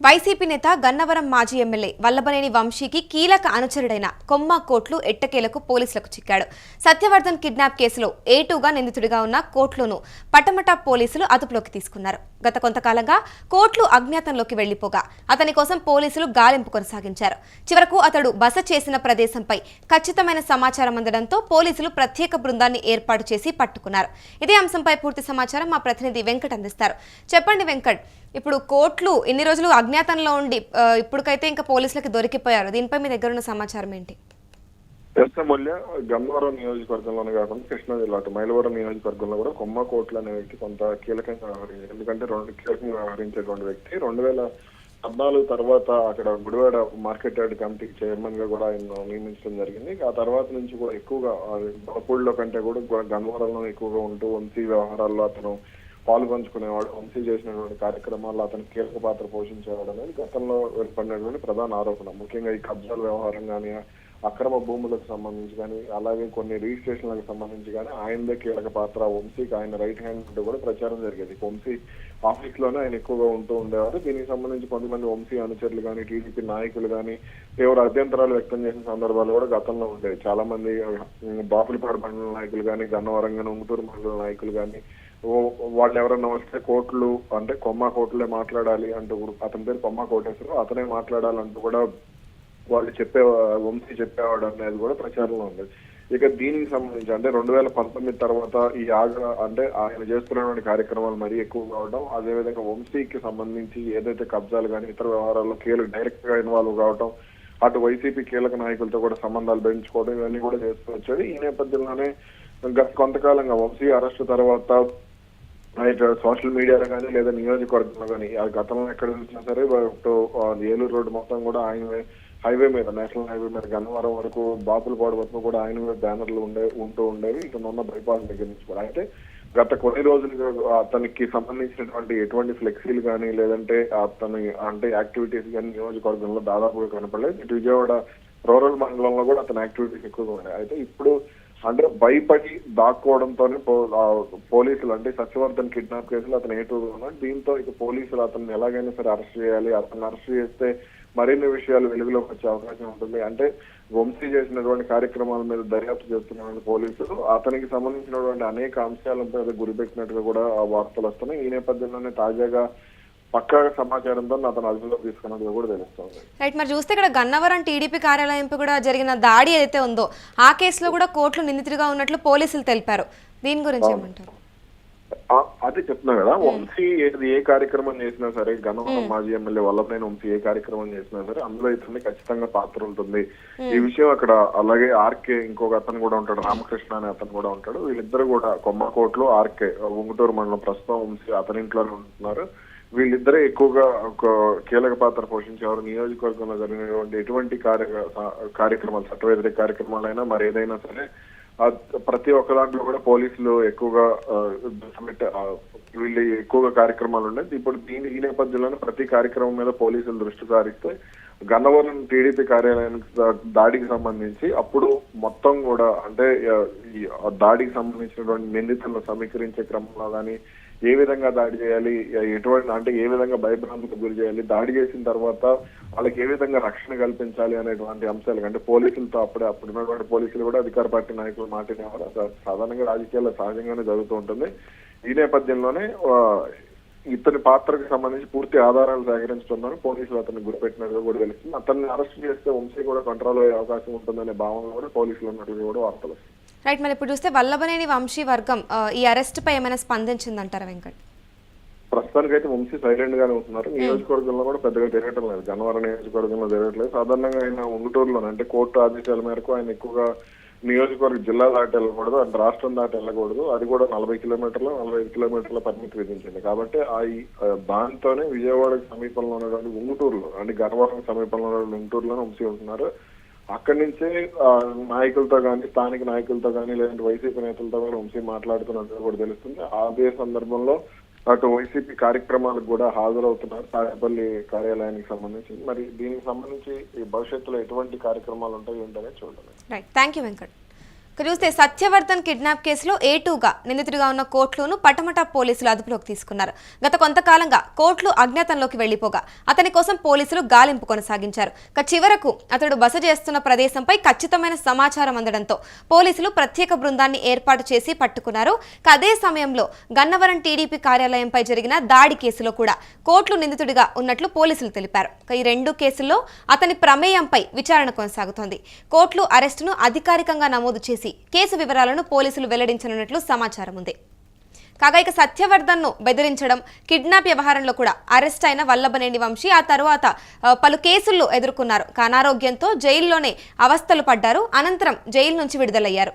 YCP నేత గన్నవరం మాజీ MLA Vallabhaneni వంశీకి కీలక అనుచరుడైన కొమ్మ కోట్లు ఎట్టకేలకు పోలీసులకు చిక్కాడు. సత్యవర్ధన్ కిడ్నాప్ కేసులో ఏటూగా నిందితుడిగా ఉన్న కోట్లును పటమట పోలీసులు అదుపులోకి తీసుకున్నారు. గత కొంతకాలంగా కోట్లు అజ్ఞాతంలోకి వెళ్లిపోగా అతని కోసం పోలీసులు గాలింపు కొనసాగించారు. చివరకు అతడు బస చేసిన ప్రదేశంపై ఖచ్చితమైన సమాచారం అందడంతో పోలీసులు ప్రత్యేక బృందాన్ని ఏర్పాటు చేసి పట్టుకున్నారు. ఇదే అంశంపై పూర్తి సమాచారం మా ప్రతినిధి వెంకట్ అందిస్తారు. చెప్పండి వెంకట్, ఇప్పుడు కోట్లు ఇన్ని రోజులు అజ్ఞాతంలో ఉండి ఇప్పటికైతే ఇంకా పోలీసులకు దొరికిపోయారు. దీనిపై మీ దగ్గర ఉన్న సమాచారం ఏంటి? మూల్య గన్నవరం నియోజకవర్గంలోనే కాకుండా కృష్ణా జిల్లా మైలవరం నియోజకవర్గంలో కూడా కొమ్మ కోట్ల అనే వ్యక్తి కొంత కీలకంగా వ్యవహరించారు. ఎందుకంటే కీలకంగా వ్యవహరించేటువంటి వ్యక్తి 2014 తర్వాత అక్కడ గుడివాడ మార్కెట్ యార్డ్ కమిటీకి చైర్మన్ గా కూడా ఆయన నియమించడం జరిగింది. ఆ తర్వాత నుంచి కూడా ఎక్కువగా బలపూడిలో కంటే కూడా గన్నవరంలో ఎక్కువగా ఉంటూ వంశీ వ్యవహారాల్లో అతను పాల్పంచుకునేవాడు. వంశీ చేసినటువంటి కార్యక్రమాల్లో అతను కీలక పాత్ర పోషించేవాడు అనేది గతంలో ఏర్పడినటువంటి ప్రధాన ఆరోపణ. ముఖ్యంగా ఈ కబ్జాల వ్యవహారం కానీ, అక్రమ భూములకు సంబంధించి కానీ, అలాగే కొన్ని రిజిస్ట్రేషన్లకు సంబంధించి కానీ ఆయనదే కీలక పాత్ర. వంశీకి ఆయన రైట్ హ్యాండ్ ఉంటూ కూడా ప్రచారం జరిగేది. వంశీ ఆఫీస్ లోనే ఆయన ఎక్కువగా ఉంటూ ఉండేవారు. దీనికి సంబంధించి కొంతమంది వంశీ అనుచరులు కానీ, టీడీపీ నాయకులు కానీ ఎవరు అభ్యంతరాలు వ్యక్తం చేసిన సందర్భాలు కూడా గతంలో ఉండేవి. చాలా మంది బాపులపాడు మండల నాయకులు కానీ, గన్నవరం కానీ, ఉంగుటూరు మండల నాయకులు కానీ వాళ్ళు ఎవరన్నా వస్తే కోట్లు అంటే కొమ్మ కోట్లే మాట్లాడాలి అంటూ కూడా, అతని పేరు కొమ్మ కోటేశ్వరు, అతనే మాట్లాడాలంటూ కూడా వాళ్ళు వంశీ చెప్పేవాడు అనేది కూడా ప్రచారంలో ఉండేది. ఇక దీనికి సంబంధించి అంటే 2019 తర్వాత ఈ అంటే ఆయన చేస్తున్నటువంటి కార్యక్రమాలు మరీ ఎక్కువ కావడం, అదేవిధంగా వంశీకి సంబంధించి ఏదైతే కబ్జాలు కానీ ఇతర వ్యవహారాల్లో డైరెక్ట్ గా ఇన్వాల్వ్ కావడం, అటు వైసీపీ కీలక నాయకులతో కూడా సంబంధాలు పెంచుకోవడం ఇవన్నీ కూడా చేస్తూ వచ్చాడు. ఈ నేపథ్యంలోనే గత కొంతకాలంగా వంశీ అరెస్ట్ తర్వాత సోషల్ మీడియాలో కానీ లేదా నియోజకవర్గంలో కానీ గతంలో ఎక్కడ చూసినా సరే ఏలూరు రోడ్డు మొత్తం కూడా ఆయన హైవే మీద, నేషనల్ హైవే మీద గన్నవరం వరకు, బాపులపాడు వరకు కూడా ఆయన బ్యానర్లు ఉంటూ ఉండేవి. ఇక ఉన్న బైపాస్ దగ్గర నుంచి కూడా. అయితే గత కొన్ని రోజులుగా అతనికి సంబంధించినటువంటి ఎటువంటి ఫ్లెక్సీలు కానీ లేదంటే అతని అంటే యాక్టివిటీస్ కానీ నియోజకవర్గంలో దాదాపుగా కనపడలేదు. ఇటు విజయవాడ రూరల్ మండలంలో కూడా అతని యాక్టివిటీస్ ఎక్కువగా ఉన్నాయి. అయితే ఇప్పుడు అంటే భయపడి దాక్కోవడంతోనే పోలీసులు అంటే సత్యవర్ధన్ కిడ్నాప్ కేసులో అతను ఏటూగా ఉన్నాడు. దీంతో ఇక పోలీసులు అతన్ని ఎలాగైనా సరే అరెస్ట్ చేయాలి. అతన్ని అరెస్ట్ చేస్తే మరిన్ని విషయాలు వెలుగులోకి వచ్చే అవకాశం ఉంటుంది. అంటే వంశీ చేసినటువంటి కార్యక్రమాల మీద దర్యాప్తు చేస్తున్నటువంటి పోలీసులు అతనికి సంబంధించినటువంటి అనేక అంశాలపై గురిపెట్టినట్టుగా కూడా వార్తలు వస్తున్నాయి. ఈ నేపథ్యంలోనే తాజాగా పక్కా సమాచారంతో అతను అదుపులో తీసుకున్నట్టుగా కూడా తెలుస్తుంది. రైట్, మరి చూస్తే ఇక్కడ గన్నవరం టీడీపీ కార్యాలయంపై కూడా జరిగిన దాడి ఏదైతే ఉందో ఆ కేసులో కూడా కోట్లు నిందితుడిగా ఉన్నట్లు పోలీసులు తెలిపారు. దీని గురించి ఏమంటారు? అదే చెప్తున్నా కదా, వంశీ ఏ కార్యక్రమం చేసినా సరే, గన్నవరం మాజీ ఎమ్మెల్యే వల్లభనేని వంశీ ఏ కార్యక్రమం చేసినా సరే అందులో ఇతన్ని ఖచ్చితంగా పాత్ర ఉంటుంది. ఈ విషయం అక్కడ అలాగే ఆర్కే ఇంకొక అతను కూడా ఉంటాడు, రామకృష్ణ అనే అతను కూడా ఉంటాడు. వీళ్ళిద్దరు కూడా కొమ్మ కోట్లు, ఆర్కే ఉంగుటూరు మండలం, ప్రస్తుతం వంశీ అతని ఇంట్లోనే ఉంటున్నారు. వీళ్ళిద్దరే ఎక్కువగా ఒక కీలక పాత్ర పోషించేవారు. నియోజకవర్గంలో జరిగినటువంటి ఎటువంటి కార్యక్రమాలు, చట్ట వ్యతిరేక కార్యక్రమాలైనా మరి ఏదైనా సరే ప్రతి ఒక్క దాంట్లో కూడా పోలీసులు ఎక్కువగా వీళ్ళు ఎక్కువగా కార్యక్రమాలు ఉన్నాయి. ఇప్పుడు ఈ నేపథ్యంలోనే ప్రతి కార్యక్రమం మీద పోలీసులు దృష్టి సారిస్తే గన్నవరం టీడీపీ కార్యాలయానికి దాడికి సంబంధించి అప్పుడు మొత్తం కూడా అంటే ఈ దాడికి సంబంధించినటువంటి నిందితులను సమీకరించే క్రమంలో కానీ ఏ విధంగా దాడి చేయాలి, ఎటువంటి అంటే ఏ విధంగా భయభ్రాంతులకు గురి చేయాలి, దాడి చేసిన తర్వాత వాళ్ళకి ఏ విధంగా రక్షణ కల్పించాలి అనేటువంటి అంశాలు అంటే పోలీసులతో అప్పుడున్నటువంటి పోలీసులు కూడా అధికార పార్టీ నాయకులు మాట్లాడేవారు. సాధారణంగా రాజకీయాల్లో సహజంగానే జరుగుతూ ఉంటుంది. ఈ నేపథ్యంలోనే ఇతని పాత్రకు సంబంధించి పూర్తి ఆధారాలు సేకరించుతున్నారు. పోలీసులు అతన్ని గురిపెట్టినట్టుగా కూడా తెలుస్తుంది. అతన్ని అరెస్ట్ చేస్తే వంశీ కూడా కంట్రోల్ అయ్యే అవకాశం ఉంటుందనే భావన కూడా పోలీసులు ఉన్నట్టుగా కూడా వార్తలు వస్తుంది. రైట్, మరి ఇప్పుడు చూస్తే వల్లభనేని వంశీ వర్గం ఈ అరెస్ట్ పై ఏమైనా స్పందించిందంటారా వెంకట్? ప్రస్తుతానికి అయితే వంశీ సైలెంట్ గానే ఉంటున్నారు. నియోజకవర్గంలో కూడా పెద్దగా తిరగటం లేదు. గన్నవరం నియోజకవర్గంలో తిరగట్లేదు. సాధారణంగా ఆయన ఉంగుటూరులో అంటే కోర్టు ఆదేశాల మేరకు ఆయన ఎక్కువగా నియోజకవర్గ జిల్లా దాటి వెళ్ళకూడదు, అంటే రాష్ట్రం దాటి వెళ్ళకూడదు. అది కూడా 40 కిలోమీటర్ల 45 కిలోమీటర్ల పరిమితి విధించింది. కాబట్టి దాంతోనే విజయవాడకు సమీపంలో ఉన్నటువంటి ఉంగుటూరులో అంటే గన్నవరం సమీపంలో ఉన్న ఉంగుటూరులోనే వంశీ ఉంటున్నారు. అక్కడి నుంచే నాయకులతో కానీ, స్థానిక నాయకులతో కానీ, లేదంటే వైసీపీ నేతలతో కానీ వంశీ మాట్లాడుతున్నట్టు కూడా తెలుస్తుంది. అదే సందర్భంలో అటు వైసీపీ కార్యక్రమాలకు కూడా హాజరవుతున్నారు తాడేపల్లి కార్యాలయానికి సంబంధించి. మరి దీనికి సంబంధించి ఈ భవిష్యత్తులో ఎటువంటి కార్యక్రమాలు ఉంటాయి ఏంటనే చూడాలి. Right, thank you Venkat. ఇక చూస్తే సత్యవర్ధన్ కిడ్నాప్ కేసులో A2గా నిందితుడిగా ఉన్న కోట్లును పటమట పోలీసులు అదుపులోకి తీసుకున్నారు. గత కొంతకాలంగా కోట్లు అజ్ఞాతంలోకి వెళ్లిపోగా అతని కోసం పోలీసులు గాలింపు కొనసాగించారు. ఇక చివరకు అతడు బస చేస్తున్న ప్రదేశంపై ఖచ్చితమైన సమాచారం అందడంతో పోలీసులు ప్రత్యేక బృందాన్ని ఏర్పాటు చేసి పట్టుకున్నారు. ఇక అదే సమయంలో గన్నవరం టీడీపీ కార్యాలయంపై జరిగిన దాడి కేసులో కూడా కోట్లు నిందితుడిగా ఉన్నట్లు పోలీసులు తెలిపారు. ఇక ఈ రెండు కేసుల్లో అతని ప్రమేయంపై విచారణ కొనసాగుతోంది. కోట్లు అరెస్టును అధికారికంగా నమోదు చేసి కేసు వివరాలను పోలీసులు వెల్లడించనున్నట్లు సమాచారం ఉంది. కాగా ఇక సత్యవర్ధన్ ను బెదిరించడం, కిడ్నాప్ వ్యవహారంలో కూడా అరెస్ట్ అయిన వల్లభనేని వంశీ ఆ తర్వాత పలు కేసుల్లో ఎదుర్కొన్నారు. అనారోగ్యంతో జైల్లోనే అవస్థలు పడ్డారు. అనంతరం జైలు నుంచి విడుదలయ్యారు.